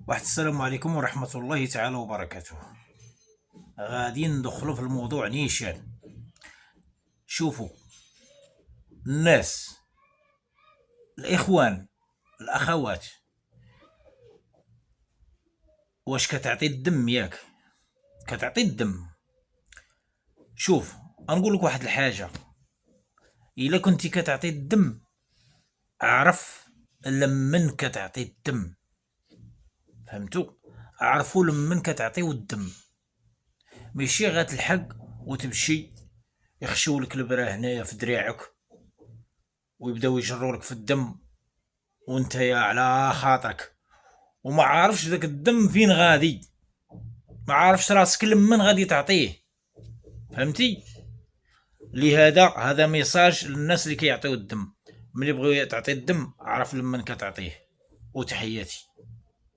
واحد السلام عليكم ورحمة الله تعالى وبركاته. غادي ندخلوا في الموضوع نيشان. شوفوا الناس، الإخوان، الأخوات، واش كتعطي الدم؟ ياك كتعطي الدم؟ شوف، غنقول لك واحد الحاجة. إلا كنتي كتعطي الدم، اعرف لمن كتعطي الدم. فهمتوا؟ عرفوا لمن كتعطيو الدم، ماشي غتلحق وتمشي يخشوا لك البرا هنايا في دراعك ويبداو يجروا لك في الدم، وانت يا على خاطرك وما عارفش ذاك الدم فين غادي، ما عارفش راسك لمن غادي تعطيه. فهمتي؟ لهذا هذا ميساج للناس اللي كيعطيو الدم. ملي بغيو تعطي الدم، عرف لمن كتعطيه. وتحياتي.